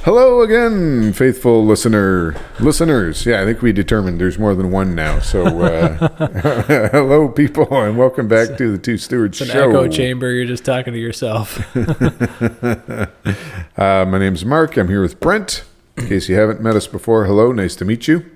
Hello again, faithful listeners. Yeah, I think we determined there's more than one now. So, hello, people, and welcome back to the Two Stewards Show. Show. It's an echo chamber. You're just talking to yourself. My name's Mark. I'm here with Brent. In case you haven't met us before, hello. Nice to meet you.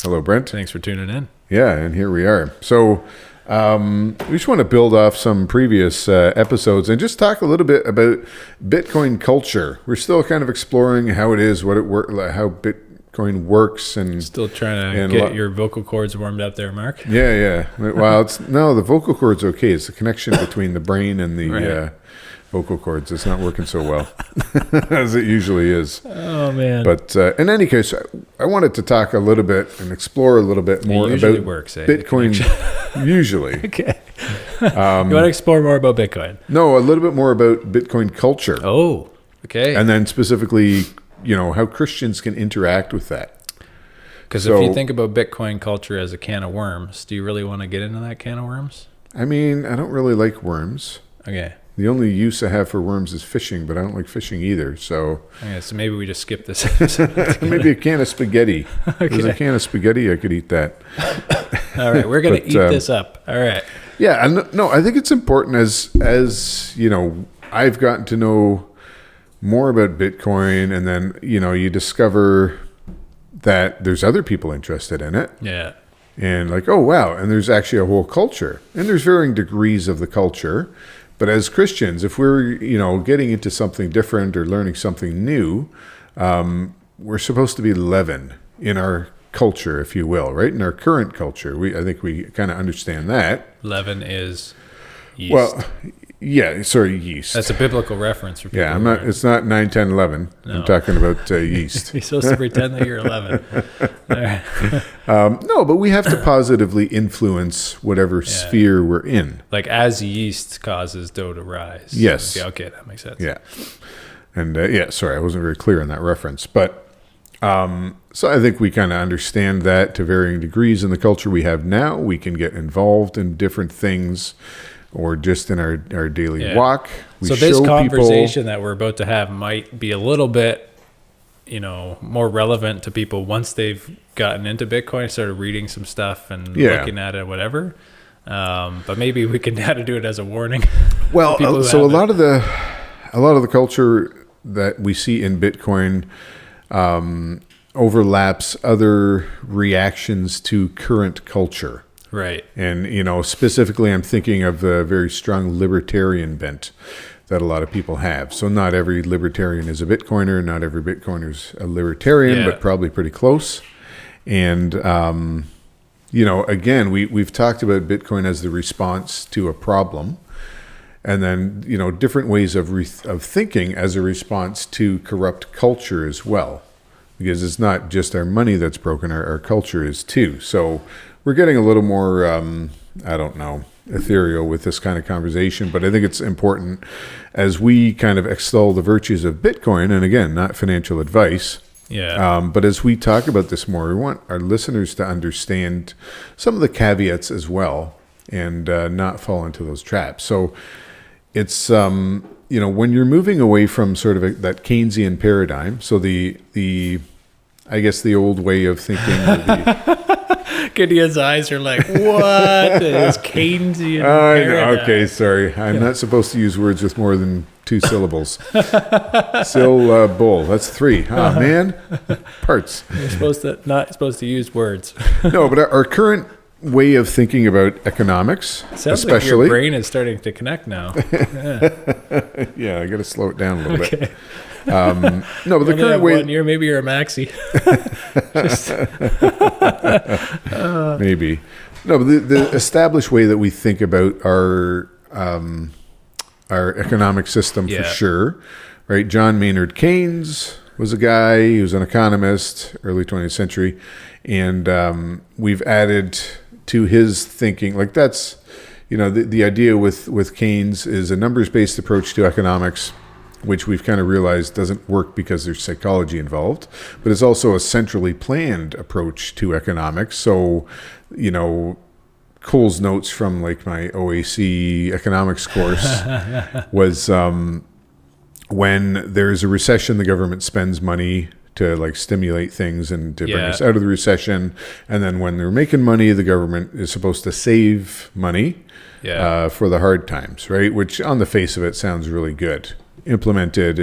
Hello, Brent. Thanks for tuning in. Yeah, and here we are. So, we just want to build off some previous episodes and just talk a little bit about Bitcoin culture. We're still kind of exploring how it is, how Bitcoin works, and still trying to get your vocal cords warmed up there, Mark. Yeah. Well, the vocal cords okay. It's the connection between the brain and the vocal cords. It's not working so well as it usually is. Oh man! But in any case, I wanted to talk a little bit and explore a little bit more about Bitcoin. Usually. Okay. You want to explore more about Bitcoin? No, a little bit more about Bitcoin culture. Oh, okay. And then specifically, how Christians can interact with that. Because if you think about Bitcoin culture as a can of worms, do you really want to get into that can of worms? I mean, I don't really like worms. Okay. The only use I have for worms is fishing, but I don't like fishing either. So, so maybe we just skip this episode. Maybe a can of spaghetti. Okay. There's a can of spaghetti, I could eat that. All right, we're going to eat this up. All right. Yeah, no, I think it's important as I've gotten to know more about Bitcoin, and then you discover that there's other people interested in it. Yeah. And like, oh wow, and there's actually a whole culture, and there's varying degrees of the culture. But as Christians, if we're, getting into something different or learning something new, we're supposed to be leaven in our culture, if you will, right? In our current culture. I think we kind of understand that. Leaven is yeast. Well, yeah, sorry, yeast. That's a biblical reference for people. Yeah, it's not 9, 10, 11. No. I'm talking about yeast. You're supposed to pretend that you're 11. Right. No, but we have to positively influence whatever sphere we're in. Like as yeast causes dough to rise. Yes. Okay, that makes sense. Yeah. And sorry, I wasn't very clear on that reference. But so I think we kind of understand that to varying degrees in the culture we have now. We can get involved in different things, or just in our daily walk. So this conversation that we're about to have might be a little bit, more relevant to people once they've gotten into Bitcoin, started reading some stuff and looking at it, whatever. But maybe we can how to do it as a warning. Well, so a lot of the culture that we see in Bitcoin overlaps other reactions to current culture. Right. And, specifically, I'm thinking of the very strong libertarian bent that a lot of people have. So not every libertarian is a Bitcoiner. Not every Bitcoiner is a libertarian, but probably pretty close. And, again, we've talked about Bitcoin as the response to a problem. And then, different ways of thinking as a response to corrupt culture as well. Because it's not just our money that's broken, our culture is too. So we're getting a little more, ethereal with this kind of conversation, but I think it's important as we kind of extol the virtues of Bitcoin, and again, not financial advice. Yeah. But as we talk about this more, we want our listeners to understand some of the caveats as well, and not fall into those traps. So it's, when you're moving away from sort of that Keynesian paradigm, so I guess the old way of thinking. Gideon's eyes are like, what is Keynesian paradigm? Okay, sorry. I'm not supposed to use words with more than 2 syllables. Bull. That's 3. Oh, man. Parts. You're not supposed to use words. No, but our current way of thinking about economics, sounds especially. Like your brain is starting to connect now. Yeah, I got to slow it down a little bit. No, but the current way. 1 year, maybe you're a maxi. Maybe. No, but the established way that we think about our economic system for sure, right? John Maynard Keynes was a guy. He was an economist, early 20th century, and we've added to his thinking. Like that's, the idea with Keynes is a numbers-based approach to economics, which we've kind of realized doesn't work because there's psychology involved, but it's also a centrally planned approach to economics. So, Cole's notes from like my OAC economics course was when there's a recession, the government spends money to like stimulate things and to bring us out of the recession. And then when they're making money, the government is supposed to save money for the hard times, right? Which on the face of it sounds really good. Implemented,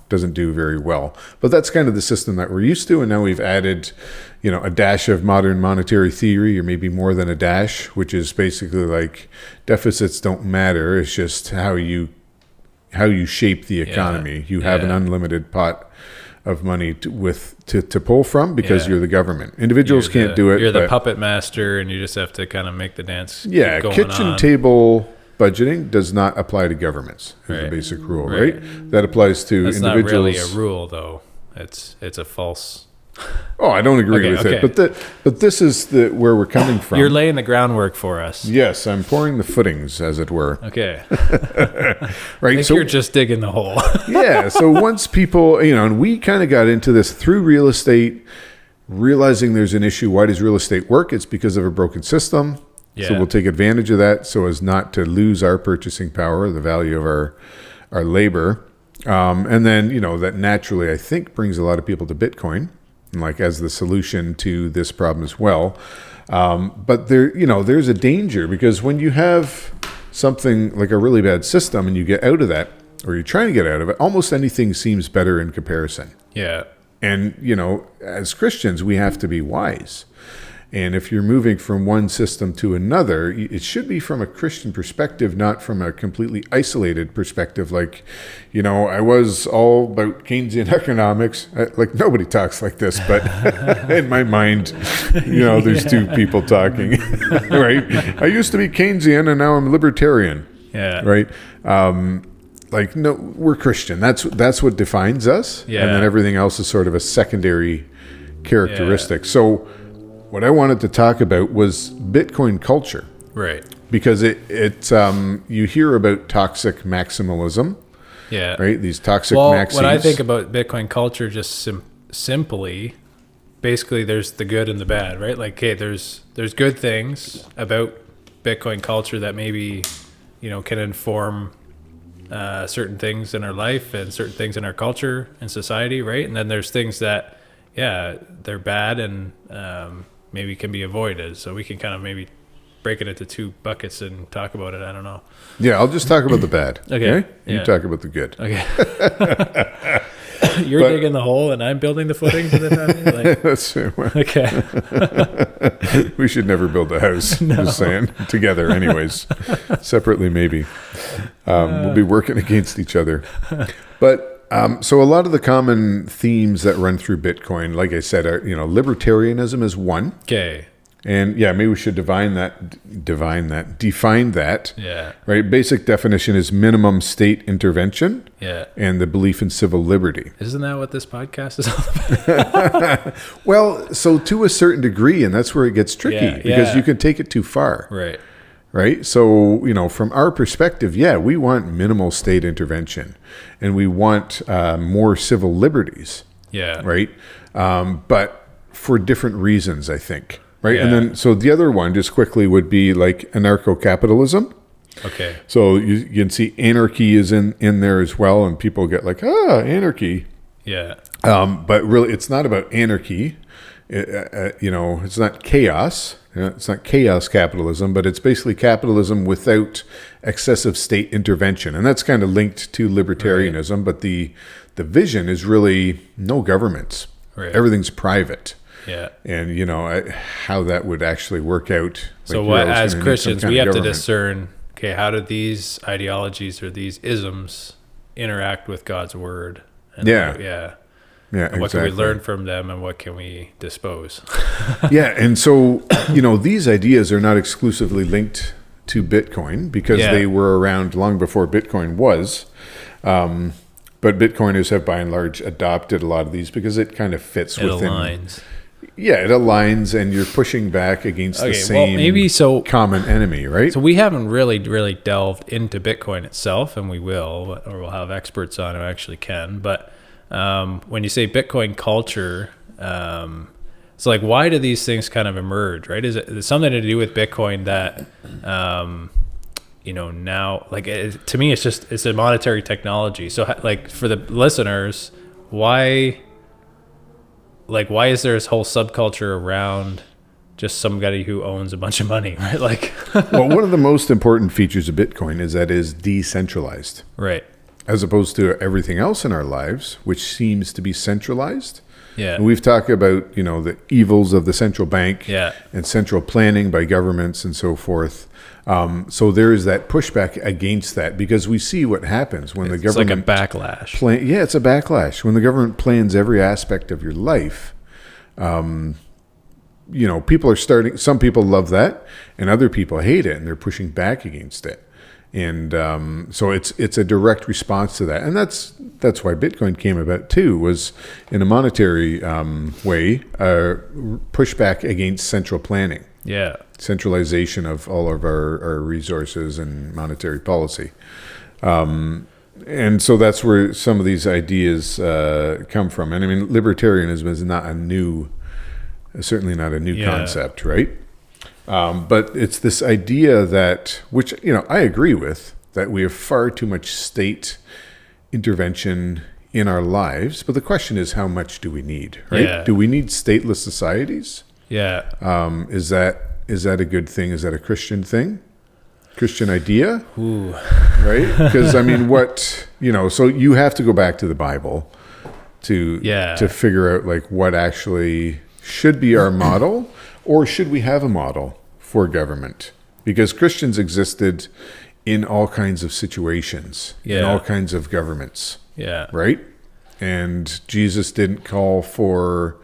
doesn't do very well. But that's kind of the system that we're used to. And now we've added, a dash of modern monetary theory, or maybe more than a dash, which is basically like deficits don't matter. It's just how you shape the economy. You have an unlimited pot of money to pull from because you're the government. Individuals can't do it. You're the puppet master, and you just have to kind of make the dance. Yeah, kitchen table budgeting does not apply to governments. Is the basic rule, right? That applies to That's individuals. That's not really a rule, though. It's a false. Oh, I don't agree with it. But this is where we're coming from. You're laying the groundwork for us. Yes, I'm pouring the footings, as it were. Okay. Right. I think you're just digging the hole. Yeah. So once people, and we kind of got into this through real estate, realizing there's an issue. Why does real estate work? It's because of a broken system. Yeah. So we'll take advantage of that so as not to lose our purchasing power, the value of our labor. And then, that naturally, I think, brings a lot of people to Bitcoin, like as the solution to this problem as well. But there's a danger, because when you have something like a really bad system and you get out of that, or you're trying to get out of it, almost anything seems better in comparison. Yeah. And, as Christians, we have to be wise. And if you're moving from one system to another, it should be from a Christian perspective, not from a completely isolated perspective. Like, I was all about Keynesian economics. Like, nobody talks like this, but in my mind, there's two people talking, right? I used to be Keynesian and now I'm libertarian. Yeah. Right. No, we're Christian. That's what defines us. Yeah. And then everything else is sort of a secondary characteristic. Yeah. So what I wanted to talk about was Bitcoin culture. Right. Because you hear about toxic maximalism. Yeah. Right? These toxic maxims. When I think about Bitcoin culture, just simply, basically there's the good and the bad, right? Like, okay, there's good things about Bitcoin culture that maybe, can inform certain things in our life and certain things in our culture and society, right? And then there's things that, they're bad and maybe can be avoided. So we can kind of maybe break it into two buckets and talk about it. I don't know. Yeah, I'll just talk about the bad. Okay. You talk about the good. Okay. You're digging the hole and I'm building the footings at the time? Like, that's true. Okay. We should never build a house. No. Just saying. Together anyways. Separately maybe. We'll be working against each other. But so a lot of the common themes that run through Bitcoin, like I said, are, libertarianism is one. Okay. And maybe we should define that. Yeah. Right. Basic definition is minimum state intervention. Yeah. And the belief in civil liberty. Isn't that what this podcast is all about? Well, so to a certain degree, and that's where it gets tricky because you can take it too far. Right. Right. So, from our perspective, we want minimal state intervention and we want more civil liberties. Yeah. Right. But for different reasons, I think. Right. Yeah. And then so the other one just quickly would be like anarcho-capitalism. Okay. So you can see anarchy is in there as well. And people get like, anarchy. Yeah. But really, it's not about anarchy. It's not chaos. It's not chaos capitalism, but it's basically capitalism without excessive state intervention. And that's kind of linked to libertarianism. Right. But the vision is really no governments. Right. Everything's private. Yeah. And, how that would actually work out. So as Christians, we have to discern, okay, how do these ideologies or these isms interact with God's word? And Yeah, and what can we learn from them and what can we dispose? Yeah, and so, these ideas are not exclusively linked to Bitcoin because they were around long before Bitcoin was. But Bitcoiners have by and large adopted a lot of these because it kind of fits within. It aligns. Yeah, it aligns and you're pushing back against the same common enemy, right? So we haven't really delved into Bitcoin itself, and we will, or we'll have experts on who actually can. But when you say Bitcoin culture, so like, why do these things kind of emerge, right? Is it something to do with Bitcoin that, now, like, to me, it's a monetary technology. So, like, for the listeners, why is there this whole subculture around just somebody who owns a bunch of money, right? Like, well, one of the most important features of Bitcoin is that it is decentralized. Right. As opposed to everything else in our lives, which seems to be centralized. Yeah. And we've talked about, the evils of the central bank and central planning by governments and so forth. So there is that pushback against that because we see what happens when the government... It's like a backlash. It's a backlash. When the government plans every aspect of your life, people are starting... Some people love that and other people hate it and they're pushing back against it. And so it's a direct response to that. And that's why Bitcoin came about too, was in a monetary way, pushback against central planning. Yeah. Centralization of all of our resources and monetary policy. And so that's where some of these ideas come from. And I mean, libertarianism is certainly not a new concept, right? But it's this idea that, which, I agree with, that we have far too much state intervention in our lives. But the question is, how much do we need, right? Yeah. Do we need stateless societies? Yeah. Is that a good thing? Is that a Christian thing? Christian idea? Ooh. Right? Because, I mean, so you have to go back to the Bible to figure out, like, what actually should be our model. Or should we have a model for government? Because Christians existed in all kinds of situations, in all kinds of governments. Yeah. Right? And Jesus didn't call for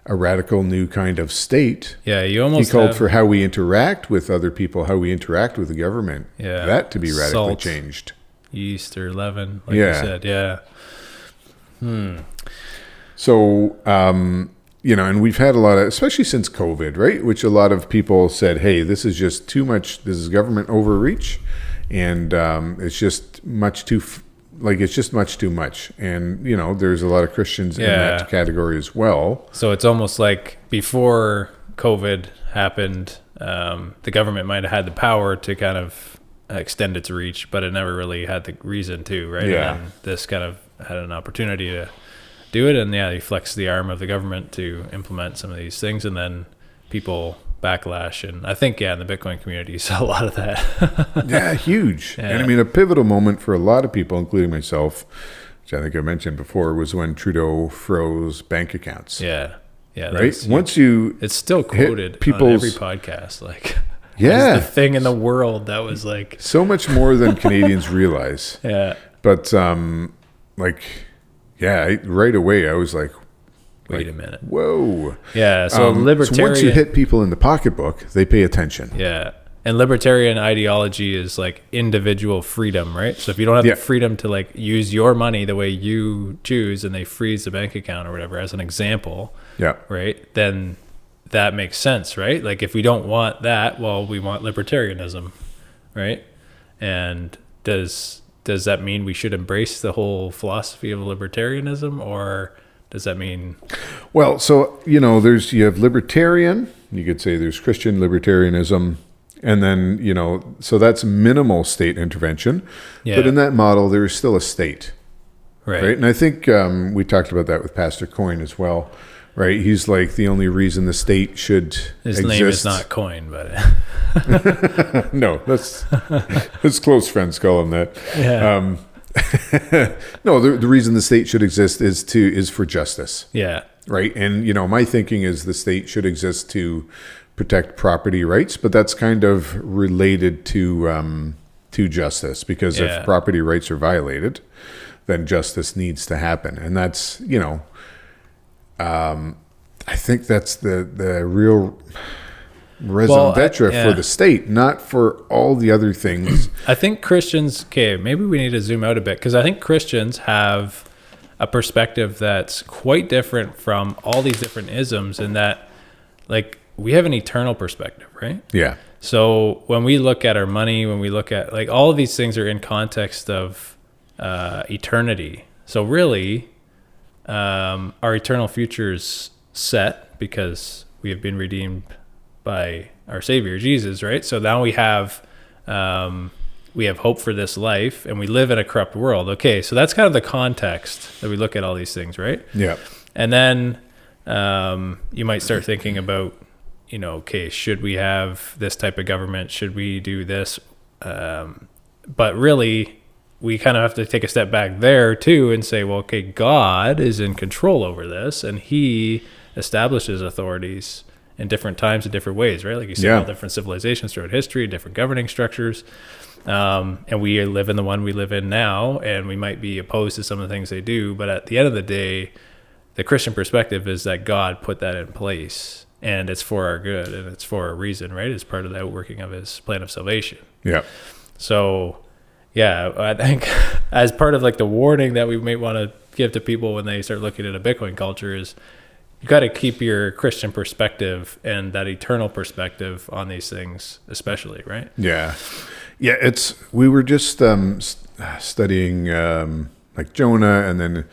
a radical new kind of state. Yeah, he called for how we interact with other people, how we interact with the government. Yeah. That to be radically Salt, changed. Yeast or leaven, like you said. Yeah. So, and we've had a lot of, especially since COVID, right? Which a lot of people said, hey, this is just too much. This is government overreach. And it's just much too much. And, there's a lot of Christians in that category as well. So it's almost like before COVID happened, the government might have had the power to kind of extend its reach, but it never really had the reason to, right? Yeah. And this kind of had an opportunity to do it, and he flexed the arm of the government to implement some of these things, and then people backlash. And I think in the Bitcoin community you saw a lot of that. Yeah, huge. Yeah. And I mean, a pivotal moment for a lot of people, including myself, which I think I mentioned before, was when Trudeau froze bank accounts. Yeah, right. It's still quoted on every podcast, like. Yeah, the thing in the world that was like so much more than Canadians realize. Yeah, but right away I was like, wait a minute. Whoa. Yeah. So libertarian. So once you hit people in the pocketbook, they pay attention. Yeah. And libertarian ideology is like individual freedom, right? So if you don't have the freedom to like use your money the way you choose, and they freeze the bank account or whatever, as an example, right? Then that makes sense, right? Like if we don't want that, well, we want libertarianism, right? And does that mean we should embrace the whole philosophy of libertarianism, or does that mean? Well, so, you have libertarian, you could say there's Christian libertarianism, and then, so that's minimal state intervention. Yeah. But in that model, there is still a state. Right. And I think we talked about that with Pastor Coyne as well. Right, he's like, the only reason the state should His exist. name is not Coyne, but no, that's his close friends call him that. Yeah. No, the reason the state should exist is for justice. Yeah. Right, and my thinking is the state should exist to protect property rights, but that's kind of related to justice, because if property rights are violated, then justice needs to happen, and that's I think that's the real raison d'etre for the state, not for all the other things. I think Christians, maybe we need to zoom out a bit, because I think Christians have a perspective that's quite different from all these different isms, in that, like, we have an eternal perspective, right? Yeah. So when we look at our money, when we look at, like, all of these things are in context of eternity. So really, our eternal future is set because we have been redeemed by our Savior Jesus, right? So now we have we have hope for this life, and we live in a corrupt world. Okay, so that's kind of the context that we look at all these things, right? Yeah. And then you might start thinking about, okay, should we have this type of government? Should we do this? But really, we kind of have to take a step back there too and say, well, okay, God is in control over this, and he establishes authorities in different times in different ways, right? Like you see all different civilizations throughout history, different governing structures. And we live in the one we live in now, and we might be opposed to some of the things they do. But at the end of the day, the Christian perspective is that God put that in place, and it's for our good, and it's for a reason, right? It's part of the outworking of his plan of salvation. Yeah. So, yeah, I think as part of like the warning that we may want to give to people when they start looking at a Bitcoin culture is you got to keep your Christian perspective and that eternal perspective on these things, especially, right? Yeah. Yeah, we were just studying like Jonah, and then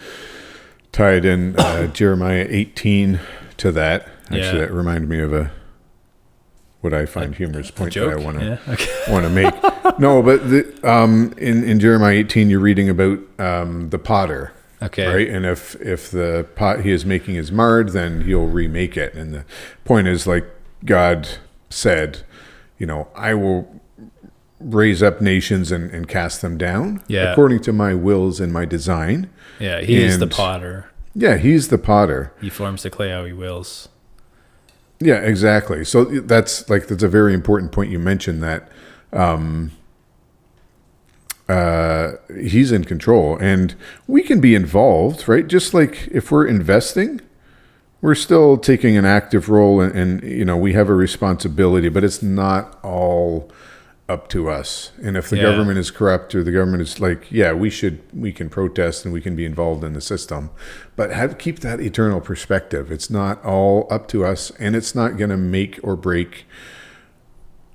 tied in Jeremiah 18 to that. Actually, that reminded me of what I find humorous point that I want to make. No, but in Jeremiah 18, you're reading about the potter. Okay. Right, and if the pot he is making is marred, then he'll remake it. And the point is, like God said, I will raise up nations and cast them down according to my wills and my design. Yeah, he's the potter. Yeah, he's the potter. He forms the clay how he wills. Yeah, exactly. So that's a very important point you mentioned, that he's in control, and we can be involved, right? Just like if we're investing, we're still taking an active role, and we have a responsibility, but it's not all up to us. And if the government is corrupt, or the government is we can protest and we can be involved in the system, but keep that eternal perspective. It's not all up to us, and it's not going to make or break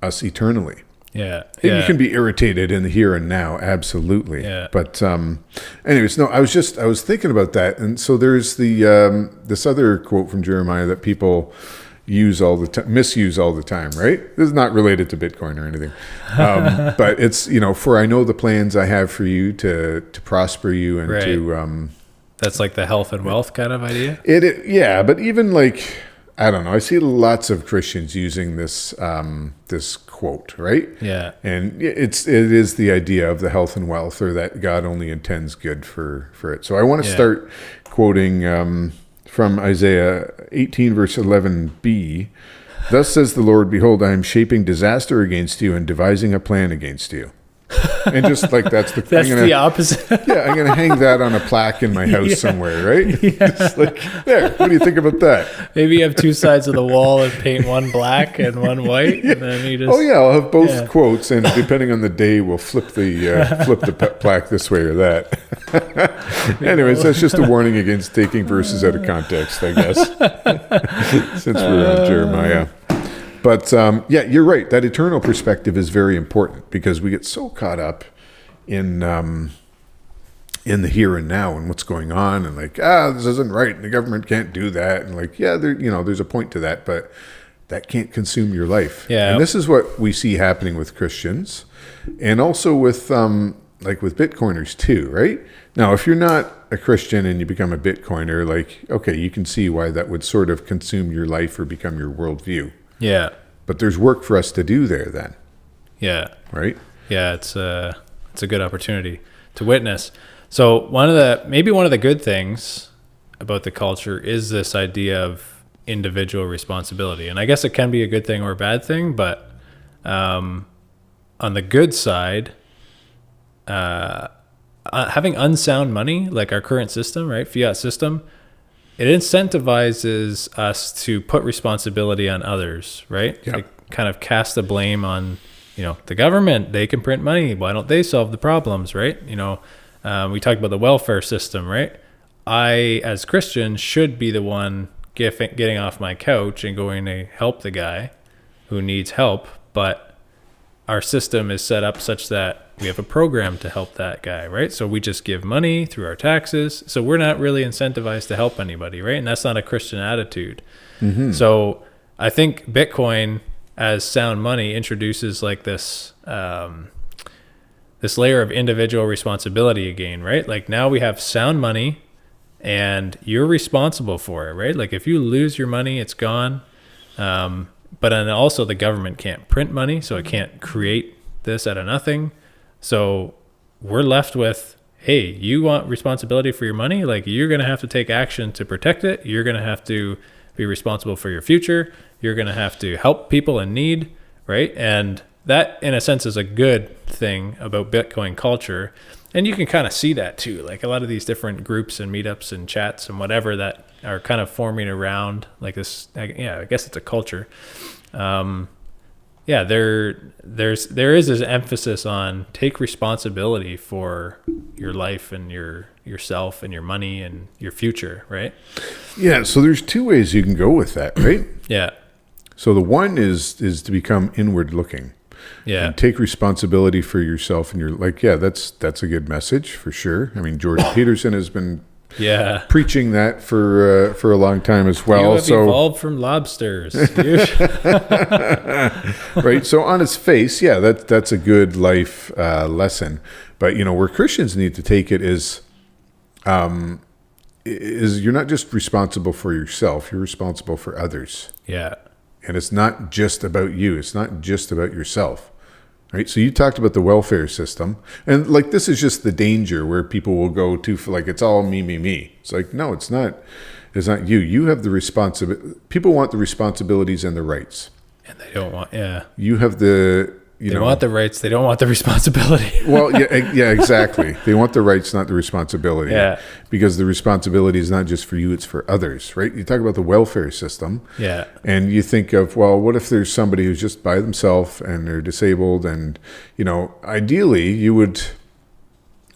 us eternally. Yeah. You can be irritated in the here and now, absolutely. Yeah. But anyways, no, I was thinking about that, and so there's this other quote from Jeremiah that people misuse all the time, right? This is not related to Bitcoin or anything, but it's for I know the plans I have for you to prosper you and to. That's like the health and wealth kind of idea. But even like, I don't know. I see lots of Christians using this this quote, right? Yeah. And it is the idea of the health and wealth, or that God only intends good for it. So I want to start quoting from Isaiah 18, verse 11b. Thus says the Lord, behold, I am shaping disaster against you and devising a plan against you. And just like that's the opposite. I'm going to hang that on a plaque in my house somewhere, right? Yeah. Just like, there, what do you think about that? Maybe you have two sides of the wall and paint one black and one white, and then you just... I'll have both quotes, and depending on the day, we'll flip the plaque this way or that. Anyways, that's just a warning against taking verses out of context, I guess, since we're on Jeremiah. But you're right. That eternal perspective is very important, because we get so caught up in the here and now and what's going on, and like, this isn't right, and the government can't do that, and like, there's a point to that, but that can't consume your life. Yeah. And this is what we see happening with Christians, and also with with Bitcoiners too, right? Now, if you're not a Christian and you become a Bitcoiner, like, okay, you can see why that would sort of consume your life or become your worldview. Yeah. But there's work for us to do there then. Yeah. Right? Yeah, it's a good opportunity to witness. So one of the good things about the culture is this idea of individual responsibility. And I guess it can be a good thing or a bad thing, but on the good side, having unsound money, like our current system, right, fiat system, it incentivizes us to put responsibility on others, right? Yep. Like kind of cast the blame on, the government. They can print money. Why don't they solve the problems, right? We talked about the welfare system, right? I, as Christian, should be the one getting off my couch and going to help the guy who needs help, but our system is set up such that we have a program to help that guy, right? So we just give money through our taxes. So we're not really incentivized to help anybody, right? And that's not a Christian attitude. Mm-hmm. So I think Bitcoin as sound money introduces like this this layer of individual responsibility again, right? Like now we have sound money and you're responsible for it, right? Like if you lose your money, it's gone. But then also the government can't print money, so it can't create this out of nothing. So we're left with, hey, you want responsibility for your money? Like you're going to have to take action to protect it. You're going to have to be responsible for your future. You're going to have to help people in need, right? And that, in a sense, is a good thing about Bitcoin culture. And you can kind of see that too. Like a lot of these different groups and meetups and chats and whatever that are kind of forming around like this. Yeah, I guess it's a culture. Yeah, there is this emphasis on take responsibility for your life and yourself and your money and your future, right? Yeah, so there's two ways you can go with that, right? Yeah. So the one is to become inward looking. Yeah. And take responsibility for yourself and your, like, yeah, that's a good message for sure. I mean, Jordan Peterson has been preaching that for a long time as well. You have evolved from lobsters. Right. So on its face, yeah, that's a good life lesson. But where Christians need to take it is you're not just responsible for yourself, you're responsible for others. Yeah. And it's not just about you. It's not just about yourself. Right. So you talked about the welfare system, and like this is just the danger where people will go to for like it's all me. It's like, no, it's not. It's not you. You have the responsibility. People want the responsibilities and the rights, and they don't want. Yeah. You have the. They want the rights. They don't want the responsibility. Well, yeah, exactly. They want the rights, not the responsibility. Yeah. Because the responsibility is not just for you; it's for others, right? You talk about the welfare system. Yeah. And you think of, well, what if there's somebody who's just by themselves and they're disabled, and ideally, you would.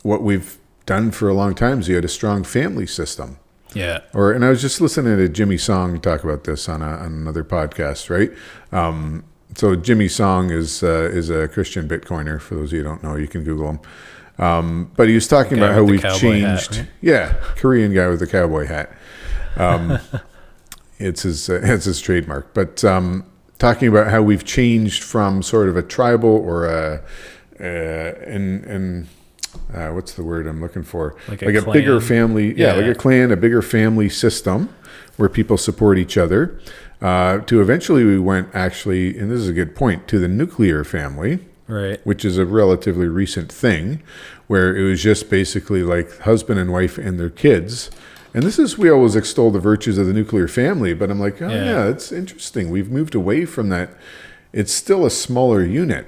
What we've done for a long time is you had a strong family system. Yeah. And I was just listening to Jimmy Song talk about this on another podcast, right? So Jimmy Song is a Christian Bitcoiner. For those of you who don't know, you can Google him. But he was talking about how we've changed. Hat, right? Yeah, Korean guy with the cowboy hat. It's his trademark. But talking about how we've changed from sort of a tribal or what's the word I'm looking for? Like a bigger family. Yeah, like a clan, a bigger family system where people support each other. To eventually we went actually, and this is a good point, to the nuclear family, right? Which is a relatively recent thing, where it was just basically like husband and wife and their kids. And we always extol the virtues of the nuclear family, but I'm like, yeah, it's interesting. We've moved away from that. It's still a smaller unit.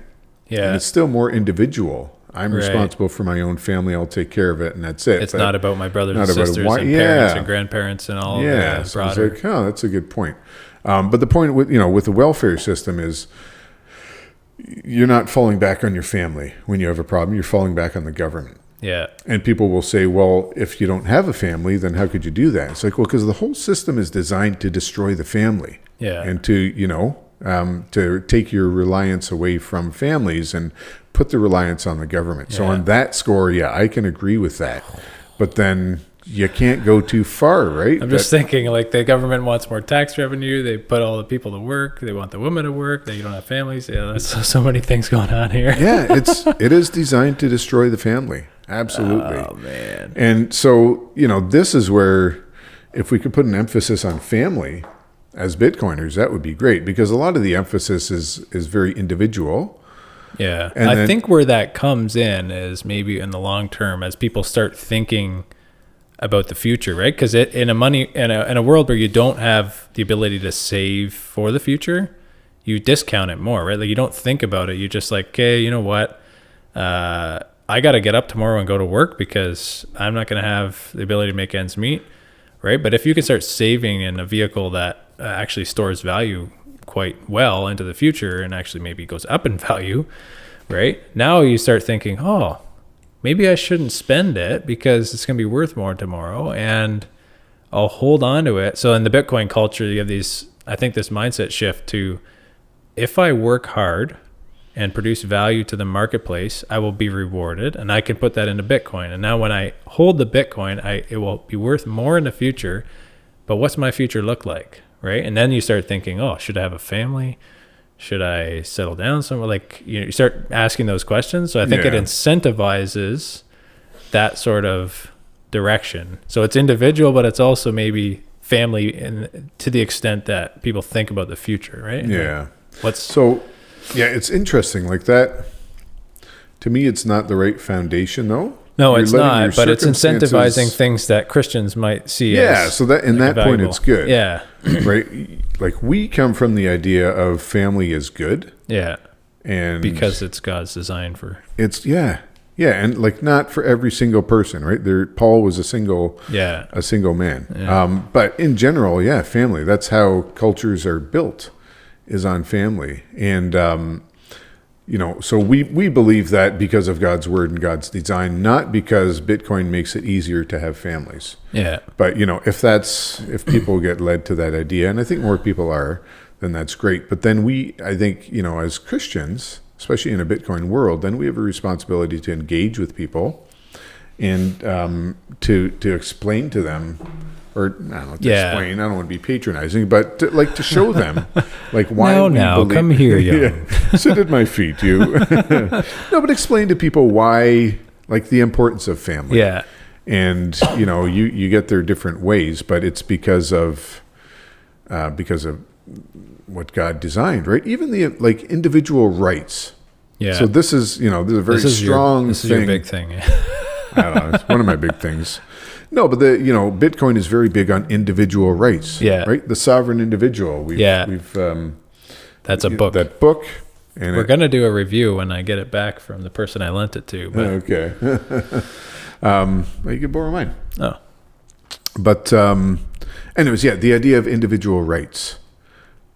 Yeah. And it's still more individual. I'm responsible for my own family. I'll take care of it, and that's it. It's not about my brothers and sisters and parents and grandparents and all. Yeah, so it's like, that's a good point. But the point with the welfare system is you're not falling back on your family when you have a problem. You're falling back on the government. Yeah. And people will say, well, if you don't have a family, then how could you do that? It's like, well, because the whole system is designed to destroy the family. Yeah. And to take your reliance away from families and put the reliance on the government. Yeah. So on that score, I can agree with that. But then you can't go too far, right? I'm just thinking, like, the government wants more tax revenue. They put all the people to work. They want the women to work. They don't have families. Yeah, there's so many things going on here. Yeah, it is designed to destroy the family. Absolutely. Oh, man. And so, this is where if we could put an emphasis on family as Bitcoiners, that would be great, because a lot of the emphasis is very individual. Yeah. And I think where that comes in is maybe in the long term as people start thinking about the future, right? Because in a world where you don't have the ability to save for the future, you discount it more, right? Like you don't think about it. You're just like, okay, you know what? I got to get up tomorrow and go to work because I'm not going to have the ability to make ends meet, right? But if you can start saving in a vehicle that actually stores value quite well into the future and actually maybe goes up in value, right? Now you start thinking, maybe I shouldn't spend it because it's going to be worth more tomorrow and I'll hold on to it. So in the Bitcoin culture, you have this mindset shift to, if I work hard and produce value to the marketplace, I will be rewarded, and I can put that into Bitcoin. And now when I hold the Bitcoin, it will be worth more in the future, but what's my future look like, right? And then you start thinking, should I have a family? Should I settle down somewhere? Like, you start asking those questions. So I think it incentivizes that sort of direction. So it's individual, but it's also maybe family, and to the extent that people think about the future, right? Yeah. It's interesting. Like that, to me, it's not the right foundation, though. No, it's not, but it's incentivizing things that Christians might see as so that in that valuable point, it's good. Yeah. Right? Like, we come from the idea of family is good. Yeah. And because it's God's design for... It's, yeah, and like not for every single person, right? Paul was a single man. Yeah. But in general, family, that's how cultures are built, is on family. And, so we believe that because of God's word and God's design, not because Bitcoin makes it easier to have families. Yeah. But, if people get led to that idea, and I think more people are, then that's great. But then I think, as Christians, especially in a Bitcoin world, then we have a responsibility to engage with people and to explain to them, or I don't know, explain. I don't want to be patronizing, but to show them, like, why. Come here, young. Sit at my feet, you. No, but explain to people why, like, the importance of family. Yeah. And you get their different ways, but it's because of what God designed, right? Even the individual rights. Yeah. So this is this is a very strong thing. This is your big thing. I don't know. It's one of my big things. No, but Bitcoin is very big on individual rights. Yeah. Right. The sovereign individual. We've that's a book. That book. And we're gonna do a review when I get it back from the person I lent it to. But. Okay. You can borrow mine. Oh. But anyways, the idea of individual rights.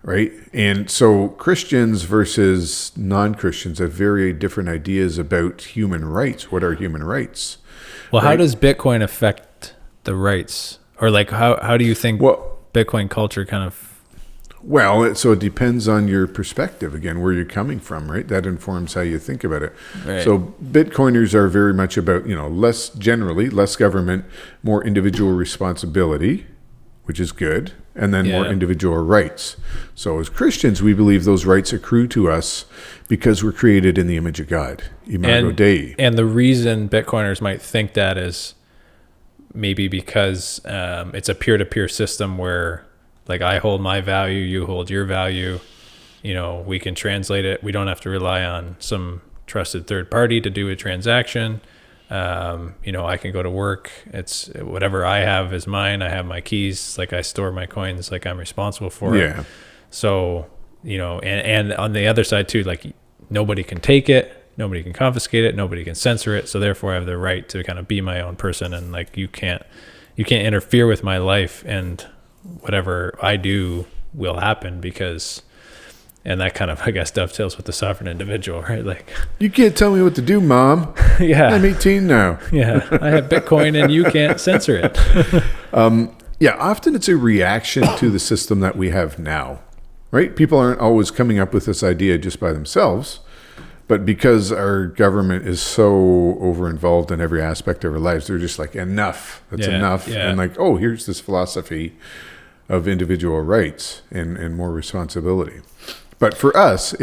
Right. And so Christians versus non-Christians have very different ideas about human rights. What are human rights? Well, how does Bitcoin affect the rights? Or how do you think Bitcoin culture kind of... Well, so it depends on your perspective, again, where you're coming from, right? That informs how you think about it. Right. So Bitcoiners are very much about, less government, more individual responsibility, which is good, and then more individual rights. So as Christians, we believe those rights accrue to us because we're created in the image of God, Imago Dei. And the reason Bitcoiners might think that is maybe because it's a peer-to-peer system where, like, I hold my value, you hold your value. We can translate it. We don't have to rely on some trusted third party to do a transaction. I can go to work. It's whatever I have is mine. I have my keys. Like, I store my coins. Like, I'm responsible for it. So, and on the other side too, like, nobody can take it. Nobody can confiscate it. Nobody can censor it. So therefore I have the right to kind of be my own person. And like, you can't interfere with my life, and whatever I do will happen because... And that kind of, I guess, dovetails with the sovereign individual, right? Like, you can't tell me what to do, Mom. Yeah. I'm 18 now. Yeah. I have Bitcoin and you can't censor it. Often it's a reaction to the system that we have now, right? People aren't always coming up with this idea just by themselves, but because our government is so over-involved in every aspect of our lives, they're just like, enough. That's enough. Yeah. And like, here's this philosophy of individual rights and more responsibility. But for us,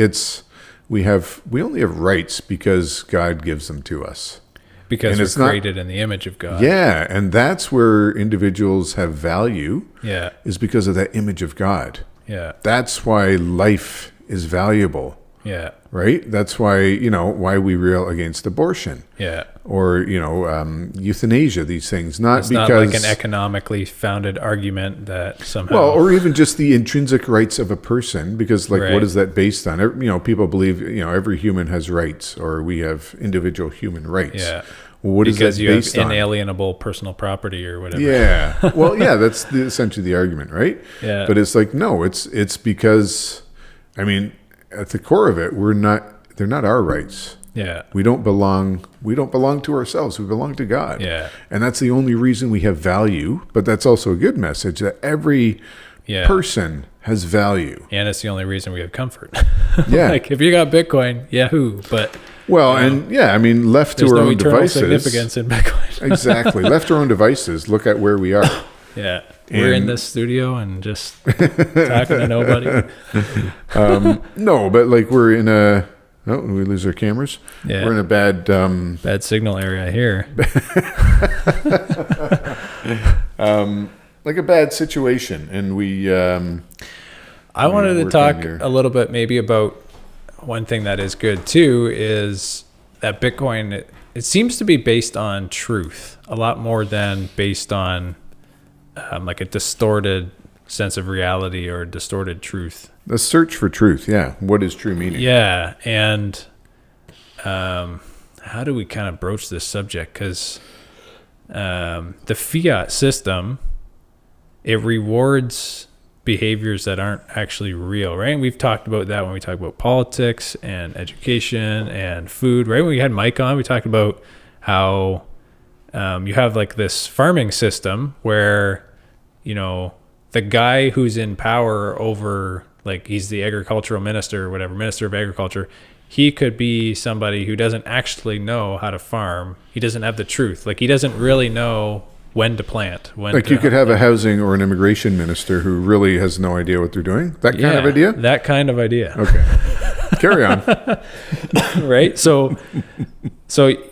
we only have rights because God gives them to us. Because we're created in the image of God. Yeah, and that's where individuals have value. Yeah. Is because of that image of God. Yeah. That's why life is valuable. Yeah. Right? That's why, why we rail against abortion. Yeah. Or, euthanasia, these things. It's not like an economically founded argument that somehow... Well, or even just the intrinsic rights of a person, because, like, what is that based on? People believe, every human has rights, or we have individual human rights. Yeah. Well, what because is that based on? Because you have inalienable personal property or whatever. Yeah. Well, that's essentially the argument, right? Yeah. But it's like, no, it's because, at the core of it, they're not our rights. Yeah. We don't belong to ourselves. We belong to God. Yeah. And that's the only reason we have value, but that's also a good message that every person has value. And it's the only reason we have comfort. Yeah. Like, if you got Bitcoin, yahoo, but left to our own devices. There's no eternal significance in Bitcoin. Exactly. Left to our own devices, look at where we are. Yeah. We're in this studio and just talking to nobody. No, but like we're in a... Oh, we lose our cameras? Yeah. We're in a bad... bad signal area here. Like a bad situation. And we... I wanted to talk a little bit maybe about one thing that is good too is that Bitcoin, it seems to be based on truth a lot more than based on like a distorted sense of reality or distorted truth. The search for truth, yeah. What is true meaning? Yeah, and how do we kind of broach this subject? Because the fiat system, it rewards behaviors that aren't actually real, right? And we've talked about that when we talk about politics and education and food, right? When we had Mike on, we talked about how you have like this farming system where, you know, the guy who's in power over, like he's the agricultural minister or whatever, minister of agriculture, he could be somebody who doesn't actually know how to farm. He doesn't have the truth. Like he doesn't really know when to plant. Like you could have a housing or an immigration minister who really has no idea what they're doing. That kind of idea? That kind of idea. Okay. Carry on. Right? So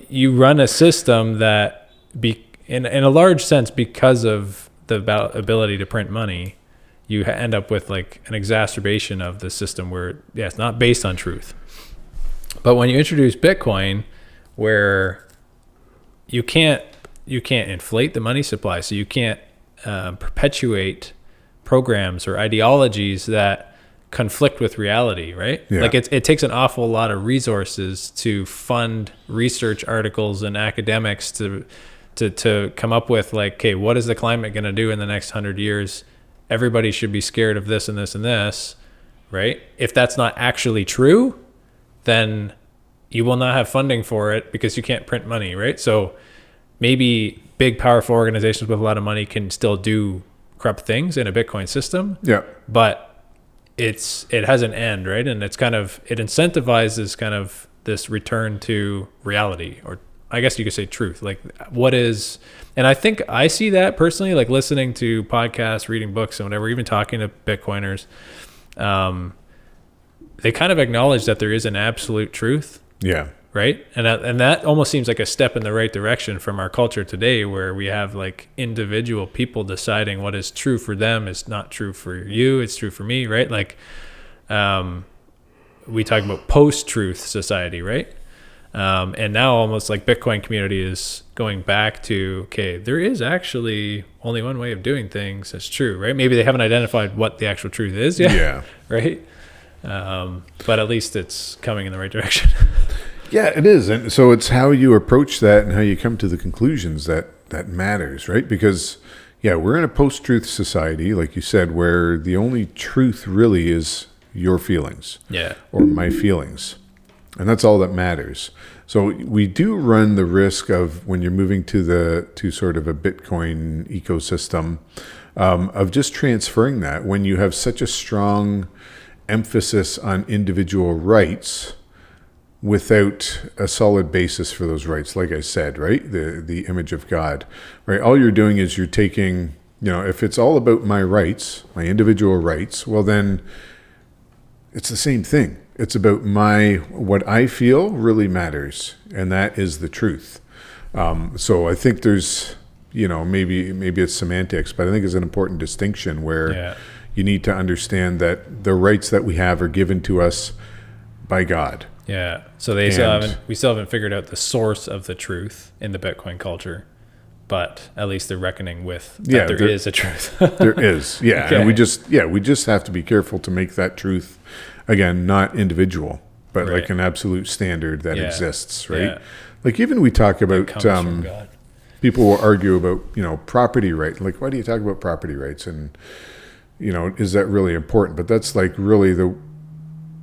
you run a system that, in a large sense, because of the ability to print money, you end up with like an exacerbation of the system where, it's not based on truth. But when you introduce Bitcoin, where you can't inflate the money supply, so you can't perpetuate programs or ideologies that conflict with reality, right? Yeah. Like it takes an awful lot of resources to fund research articles and academics to come up with like, okay, what is the climate going to do in the next 100 years? Everybody should be scared of this and this and this, right? If that's not actually true, then you will not have funding for it because you can't print money, right? So maybe big, powerful organizations with a lot of money can still do corrupt things in a Bitcoin system. Yeah. But it has an end, right? And it incentivizes kind of this return to reality, or I guess you could say truth. Like what is, and I think I see that personally, like listening to podcasts, reading books and whatever, even talking to Bitcoiners, they kind of acknowledge that there is an absolute truth. Yeah. Right. And that almost seems like a step in the right direction from our culture today, where we have like individual people deciding what is true for them is not true for you. It's true for me. Right. Like, we talk about post-truth society, right? And now almost like Bitcoin community is going back to, okay, there is actually only one way of doing things. That's true. Right. Maybe they haven't identified what the actual truth is yet. Yeah. Right. But at least it's coming in the right direction. Yeah, it is. And so it's how you approach that and how you come to the conclusions that matters, right? Because, we're in a post-truth society, like you said, where the only truth really is your feelings. Yeah. Or my feelings. And that's all that matters. So we do run the risk of, when you're moving to sort of a Bitcoin ecosystem, of just transferring that when you have such a strong emphasis on individual rights without a solid basis for those rights. Like I said, right? The image of God, right? All you're doing is you're taking, if it's all about my rights, my individual rights, well then it's the same thing. It's about what I feel really matters. And that is the truth. So I think there's, maybe it's semantics, but I think it's an important distinction where you need to understand that the rights that we have are given to us by God. Yeah. So we still haven't figured out the source of the truth in the Bitcoin culture, but at least they're reckoning with that there is a truth. There is. Yeah. Okay. And we just have to be careful to make that truth, again, not individual, but like an absolute standard that exists, right? Yeah. Like even we talk about, people will argue about, property right. Like, why do you talk about property rights? And, is that really important? But that's like really the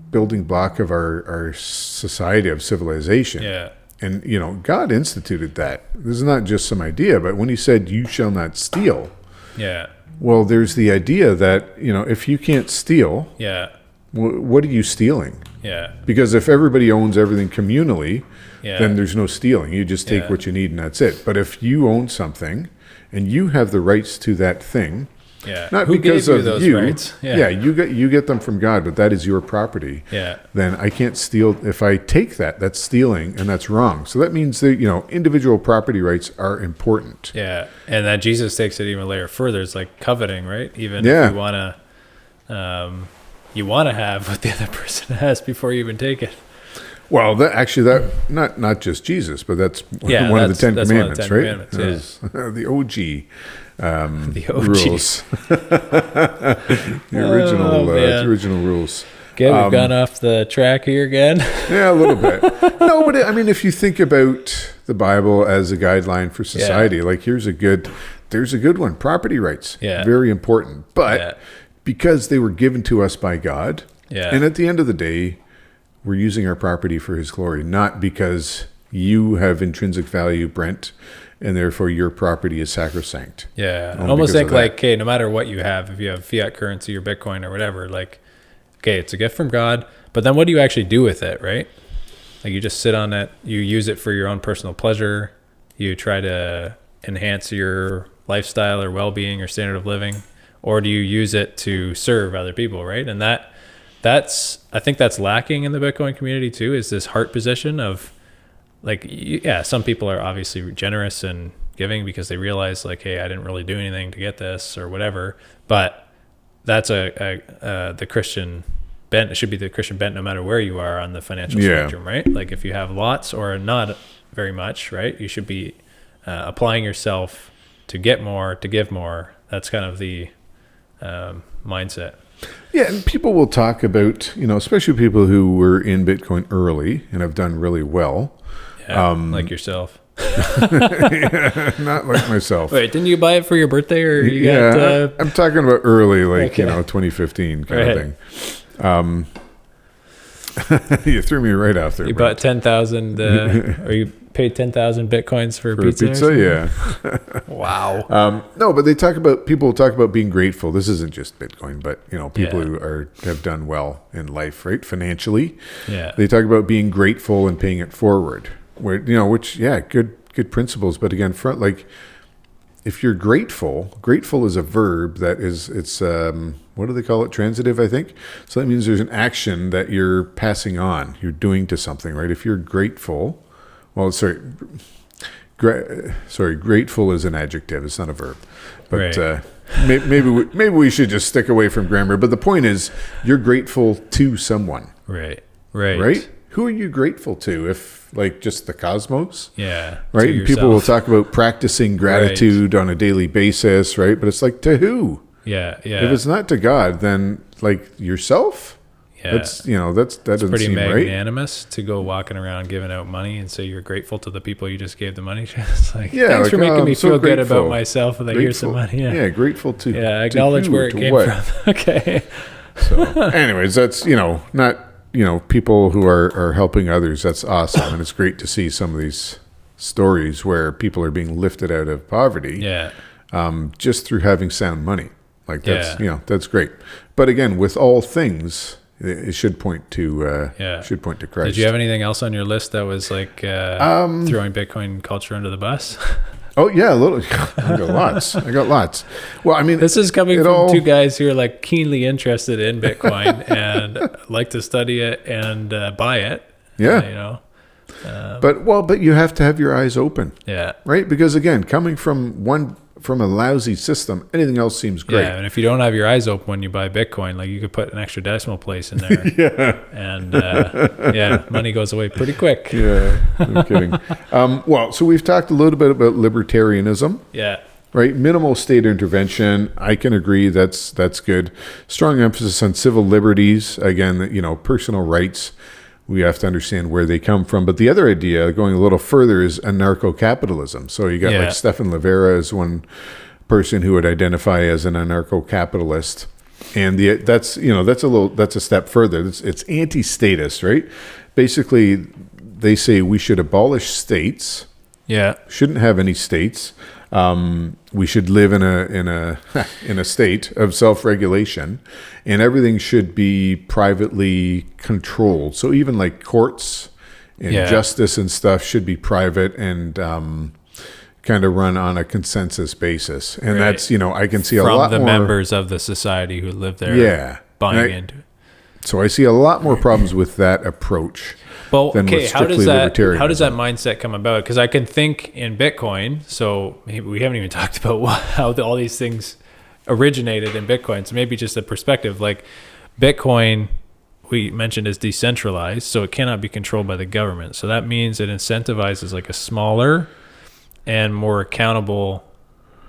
building block of our society, of civilization. Yeah. And, God instituted that. This is not just some idea, but when he said, you shall not steal. Yeah. Well, there's the idea that, if you can't steal, what are you stealing? Yeah. Because if everybody owns everything communally, then there's no stealing. You just take what you need and that's it. But if you own something and you have the rights to that thing. Yeah. Not Who because gave of you those you. rights? Yeah, you get them from God, but that is your property. Yeah. Then I can't steal. If I take that, that's stealing, and that's wrong. So that means that, individual property rights are important. Yeah. And then Jesus takes it even a layer further. It's like coveting, right? Even if you want to have what the other person has before you even take it. Well, that not just Jesus, but that's one of the Ten Commandments, right? The OG. The OG rules. The original rules. Okay, we've gone off the track here again. Yeah, a little bit. No, but if you think about the Bible as a guideline for society, like there's a good one. Property rights, very important. But because they were given to us by God, and at the end of the day, we're using our property for His glory, not because you have intrinsic value, Brent, and therefore your property is sacrosanct. Yeah. I almost think like, okay, no matter what you have, if you have fiat currency or Bitcoin or whatever, like, okay, it's a gift from God, but then what do you actually do with it, right? Like you just sit on it, you use it for your own personal pleasure, you try to enhance your lifestyle or well-being or standard of living, or do you use it to serve other people, right? And I think that's lacking in the Bitcoin community too, is this heart position of, like, some people are obviously generous and giving because they realize, like, hey, I didn't really do anything to get this or whatever. But that's the Christian bent. It should be the Christian bent no matter where you are on the financial spectrum, right? Like if you have lots or not very much, right, you should be applying yourself to get more, to give more. That's kind of the mindset. Yeah, and people will talk about, especially people who were in Bitcoin early and have done really well. Yeah, like yourself. Not like myself. Wait, didn't you buy it for your birthday, or you got? I'm talking about early, like 2015 kind of thing. You threw me right off there. You bought 10,000, or you paid 10,000 Bitcoins for pizza. Yeah. Wow. No, but people talk about being grateful. This isn't just Bitcoin, but people who have done well in life, right, financially. Yeah. They talk about being grateful and paying it forward. Which good principles. But again, if you're grateful is a verb that it's what do they call it? Transitive, I think. So that means there's an action that you're passing on, you're doing to something, right? If you're grateful, grateful is an adjective. It's not a verb. But maybe we should just stick away from grammar. But the point is, you're grateful to someone. Right. Who are you grateful to? If just the cosmos? Yeah. Right? And people will talk about practicing gratitude on a daily basis, right? But it's like, to who? Yeah. If it's not to God, then yourself? Yeah. That doesn't pretty seem magnanimous to go walking around giving out money and say you're grateful to the people you just gave the monny to. It's like, thanks for making me feel good about myself and that here's some money. Yeah, grateful to. Yeah, acknowledge where it came from. Okay. So, anyways, that's not. People who are helping others, that's awesome. And it's great to see some of these stories where people are being lifted out of poverty just through having sound money. That's great. But again, with all things, it should point to Christ. Did you have anything else on your list that was like throwing Bitcoin culture under the bus? Oh yeah, a little. I got lots. Well, this is coming from two guys who are like keenly interested in Bitcoin and like to study it and buy it. Yeah. But you have to have your eyes open. Yeah. Right, because again, coming from a lousy system, anything else seems great. Yeah, and if you don't have your eyes open when you buy Bitcoin, like you could put an extra decimal place in there. And money goes away pretty quick. Yeah, no kidding. So we've talked a little bit about libertarianism. Yeah. Right, minimal state intervention. I can agree that's good. Strong emphasis on civil liberties. Again, personal rights. We have to understand where they come from. But the other idea, going a little further, is anarcho-capitalism. So you got Stefan Livera as one person who would identify as an anarcho-capitalist, and that's a step further. It's anti-statist, right? Basically, they say we should abolish states. Yeah, shouldn't have any states. We should live in a state of self-regulation, and everything should be privately controlled. So even like courts and justice and stuff should be private and kind of run on a consensus basis. And that's, I can see a lot more. From the members of the society who live there buying into it. So I see a lot more problems with that approach. Well, okay, how does that mindset come about? Because I can think in Bitcoin. So we haven't even talked about how all these things originated in Bitcoin. So maybe just a perspective, like Bitcoin, we mentioned, is decentralized, so it cannot be controlled by the government. So that means it incentivizes like a smaller and more accountable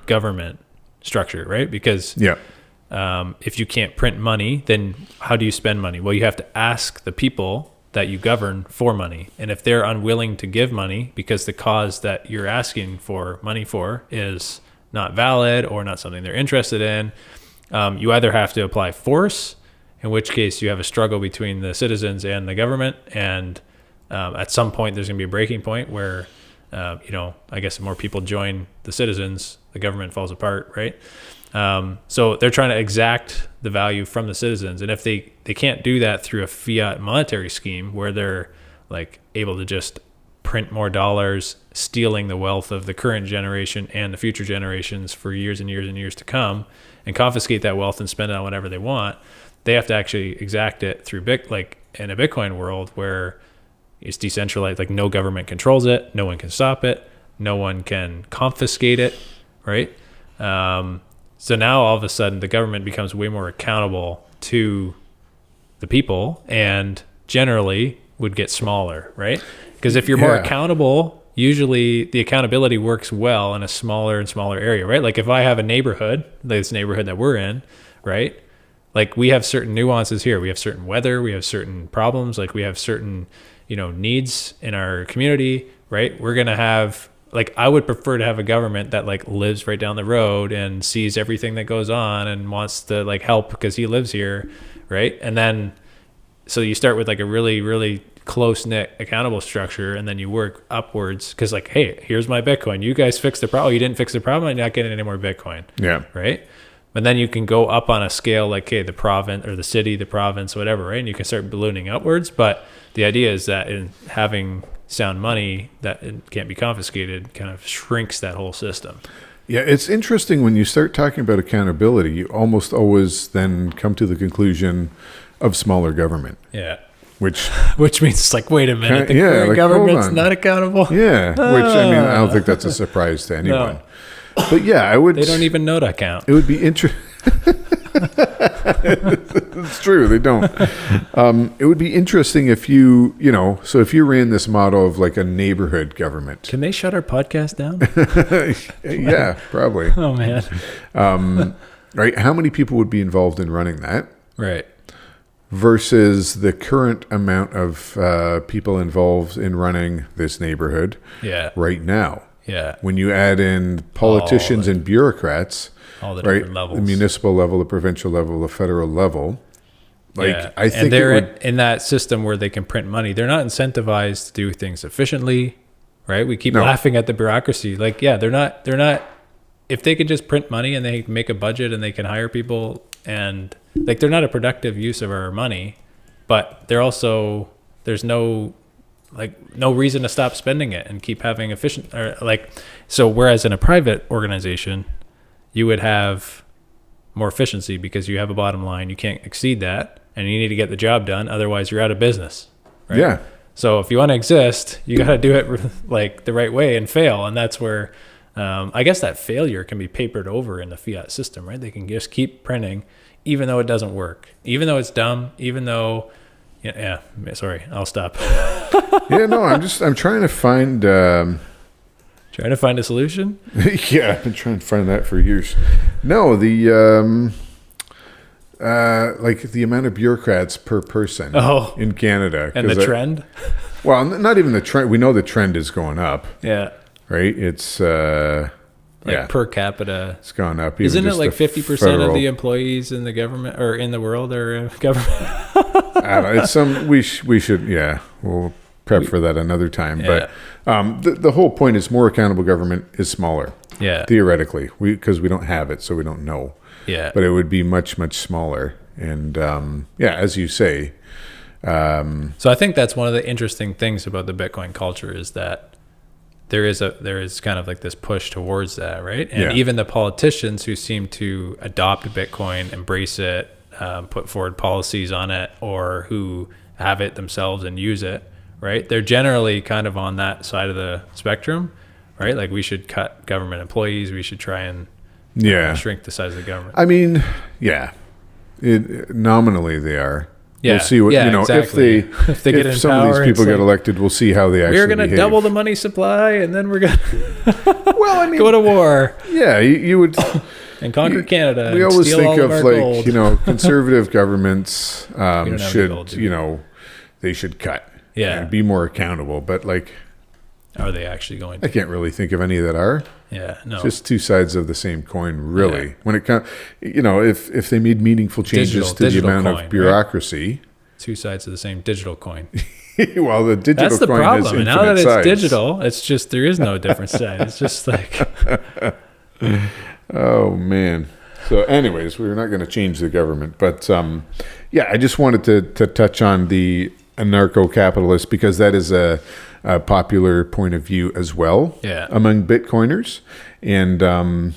government structure, right? Because if you can't print money, then how do you spend money? Well, you have to ask the people that you govern for money. And if they're unwilling to give money because the cause that you're asking for money for is not valid or not something they're interested in, you either have to apply force, in which case you have a struggle between the citizens and the government. And at some point, there's going to be a breaking point where, I guess more people join the citizens, the government falls apart, right? So they're trying to exact the value from the citizens. And if they can't do that through a fiat monetary scheme where they're like able to just print more dollars, stealing the wealth of the current generation and the future generations for years and years and years to come, and confiscate that wealth and spend it on whatever they want, they have to actually exact it through in a Bitcoin world where it's decentralized, like no government controls it, no one can stop it, no one can confiscate it, right? So now all of a sudden the government becomes way more accountable to the people and generally would get smaller, right? Because if you're more accountable, usually the accountability works well in a smaller and smaller area, right? Like if I have a neighborhood, this neighborhood that we're in, right? Like we have certain nuances here. We have certain weather, we have certain problems, like we have certain, needs in our community, right? We're going to have, like, I would prefer to have a government that like lives right down the road and sees everything that goes on and wants to like help because he lives here, right? And then, so you start with like a really, really close-knit accountable structure, and then you work upwards because like, hey, here's my Bitcoin. You guys fixed the problem. You didn't fix the problem. I'm not getting any more Bitcoin. Yeah. Right? But then you can go up on a scale like, hey, the province or the city, the province, whatever, right? And you can start ballooning upwards. But the idea is that in having sound money that it can't be confiscated kind of shrinks that whole system. Yeah, it's interesting when you start talking about accountability, you almost always then come to the conclusion of smaller government. Yeah. Which means it's like, wait a minute, the current government's not accountable? Yeah, which I don't think that's a surprise to anyone. No. But yeah, they don't even know to count. It would be interesting. It's true, they don't. It would be interesting if so if you ran this model of like a neighborhood government. Can they shut our podcast down? Yeah, probably. Oh man. Right, how many people would be involved in running that? Right. Versus the current amount of people involved in running this neighborhood right now. Yeah. When you add in politicians and bureaucrats, all the different levels, the municipal level, the provincial level, the federal level, I think and they're in that system where they can print money. They're not incentivized to do things efficiently, right? We keep laughing at the bureaucracy. Like, they're not. If they could just print money and they make a budget and they can hire people and like they're not a productive use of our money, but they're also there's no reason to stop spending it and keep having efficient so whereas in a private organization you would have more efficiency because you have a bottom line, you can't exceed that, and you need to get the job done, otherwise you're out of business, right? Yeah. So if you want to exist, you got to do it like the right way and fail, and that's where I guess that failure can be papered over in the fiat system, right? They can just keep printing even though it doesn't work, even though it's dumb, even though sorry, I'll stop. I'm trying to find trying to find a solution. Yeah, I've been trying to find that for years. No, the like the amount of bureaucrats per person in Canada, and the trend. Well, not even the trend. We know the trend is going up. Yeah. Right. It's per capita, it's gone up. Isn't it like 50% of the employees in the government or in the world are government? I don't know. It's we should we'll prep for that another time. Yeah. But the whole point is more accountable government is smaller. Yeah. Theoretically, because we don't have it, so we don't know. Yeah. But it would be much, much smaller. And as you say. So I think that's one of the interesting things about the Bitcoin culture is that there is kind of like this push towards that, right? And even the politicians who seem to adopt Bitcoin, embrace it, put forward policies on it, or who have it themselves and use it, right? They're generally kind of on that side of the spectrum, right? Like we should cut government employees. We should try and shrink the size of the government. I mean, nominally they are. Yeah, we'll see what exactly. if they get in some power, of these people get elected, we'll see how they actually. We're going to double the money supply, and then we're going to go to war. Yeah, you would and conquer Canada. We and always steal think all of gold. conservative governments should they should cut and be more accountable. But are they actually going to? I can't really think of any that are. Yeah, no. Just two sides of the same coin, really. Yeah. When it comes, if they made meaningful changes to the amount of bureaucracy. Right? Two sides of the same digital coin. Well, the digital That's the coin problem. has infinite Now that it's sides. digital, it's just there is no different side. It's just like. Oh man. So, anyways, we're not going to change the government, but I just wanted to touch on the anarcho-capitalist because that is a popular point of view as well among Bitcoiners. And,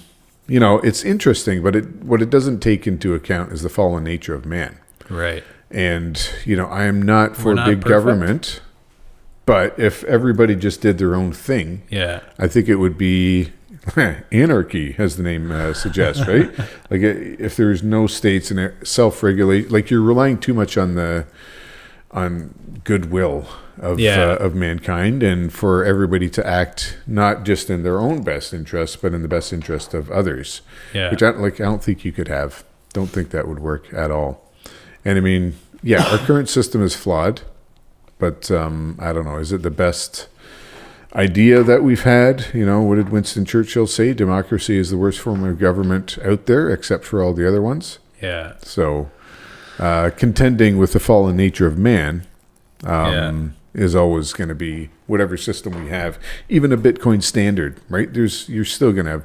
it's interesting, but what it doesn't take into account is the fallen nature of man. Right. And, I am not for big government, but if everybody just did their own thing, I think it would be anarchy, as the name suggests, right? Like if there's no states and it self-regulate, like you're relying too much on goodwill of mankind, and for everybody to act not just in their own best interest, but in the best interest of others. Yeah. Which I don't think you could have. Don't think that would work at all. And I mean, our current system is flawed, but I don't know. Is it the best idea that we've had? What did Winston Churchill say? Democracy is the worst form of government out there, except for all the other ones. Yeah. So, contending with the fallen nature of man is always going to be whatever system we have, even a Bitcoin standard, right? You're still going to have,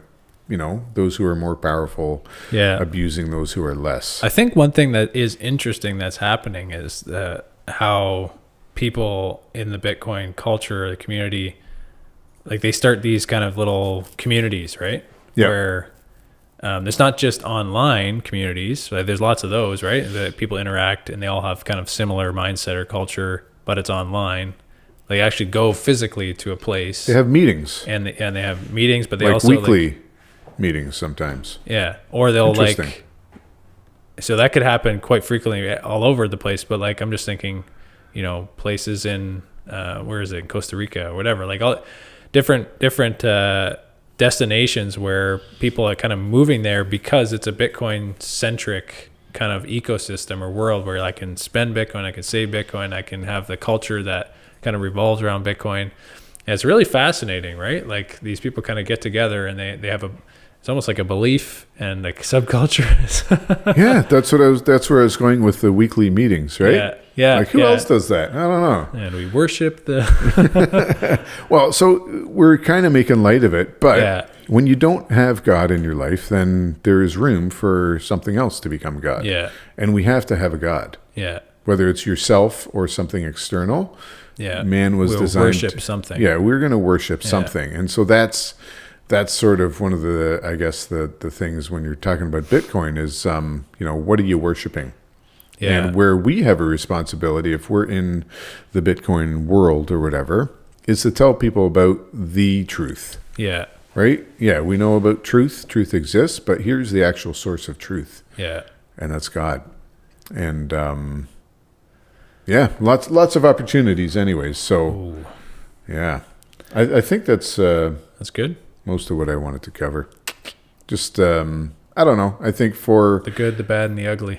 those who are more powerful abusing those who are less. I think one thing that is interesting that's happening is how people in the Bitcoin culture, the community, like they start these kind of little communities, right? Yeah. Where it's not just online communities. There's lots of those, right? That people interact and they all have kind of similar mindset or culture, but it's online. They actually go physically to a place. They have meetings. And they have meetings, but they like also weekly meetings sometimes. Yeah. Or they'll so that could happen quite frequently all over the place. But I'm just thinking, places in, where is it? In Costa Rica or whatever, all different destinations where people are kind of moving there because it's a Bitcoin centric kind of ecosystem or world where I can spend Bitcoin, I can save Bitcoin, I can have the culture that kind of revolves around Bitcoin. And it's really fascinating, right? Like these people kind of get together and they have it's almost like a belief and like subculture. Yeah, that's where I was going with the weekly meetings, right? Yeah. Like who else does that? I don't know. And we worship the. Well, so we're kind of making light of it, but when you don't have God in your life, then there is room for something else to become God. Yeah. And we have to have a God. Yeah. Whether it's yourself or something external. Yeah. Man was designed to worship something. Yeah, we're going to worship something. And so that's sort of one of the, I guess, the things when you're talking about Bitcoin is, what are you worshiping? Yeah. And where we have a responsibility, if we're in the Bitcoin world or whatever, is to tell people about the truth. Yeah. Right? Yeah, we know about truth. Truth exists, but here's the actual source of truth. Yeah. And that's God. And, lots of opportunities anyways. So, yeah. I think that's good. Most of what I wanted to cover. Just, I don't know. I think for the good, the bad, and the ugly.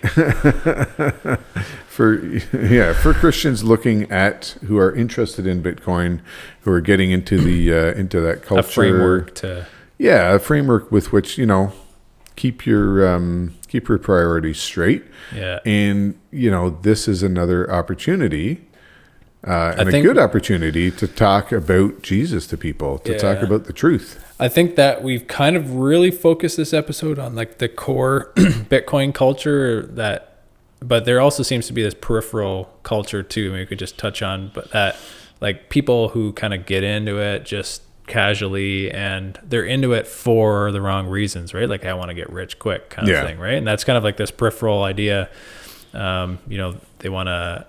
for Christians looking at who are interested in Bitcoin, who are getting into the into that culture, a framework with which keep your priorities straight. Yeah, and this is another opportunity. And a good opportunity to talk about Jesus to people, to talk about the truth. I think that we've kind of really focused this episode on the core Bitcoin culture but there also seems to be this peripheral culture too. We could just touch on, but that people who kind of get into it just casually, and they're into it for the wrong reasons, right? Like, I want to get rich quick kind of thing, right? And that's kind of like this peripheral idea. They want to,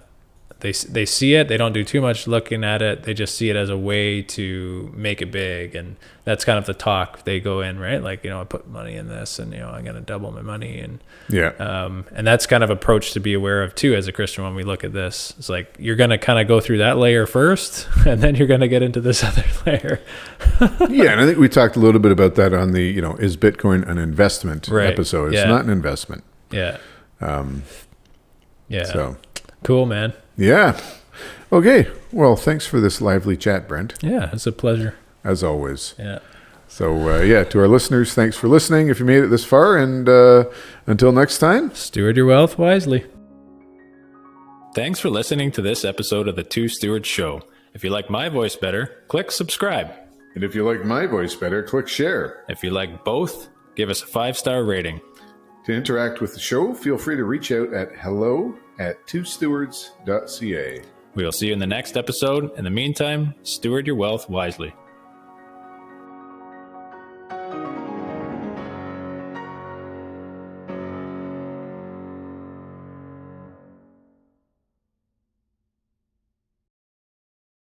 they see it, they don't do too much looking at it, they just see it as a way to make it big, and that's kind of the talk they go in, right? Like, I put money in this, and I'm going to double my money, and and that's kind of approach to be aware of too as a Christian when we look at this. It's like, you're going to kind of go through that layer first, and then you're going to get into this other layer. And I think we talked a little bit about that on the is Bitcoin an investment episode. It's not an investment. So cool, man. Yeah. Okay. Well, thanks for this lively chat, Brent. Yeah, it's a pleasure. As always. Yeah. So, to our listeners, thanks for listening if you made it this far. And until next time, steward your wealth wisely. Thanks for listening to this episode of the Two Stewards Show. If you like my voice better, click subscribe. And if you like my voice better, click share. If you like both, give us a 5-star rating. To interact with the show, feel free to reach out at hello@twostewards.ca. We will see you in the next episode. In the meantime, steward your wealth wisely.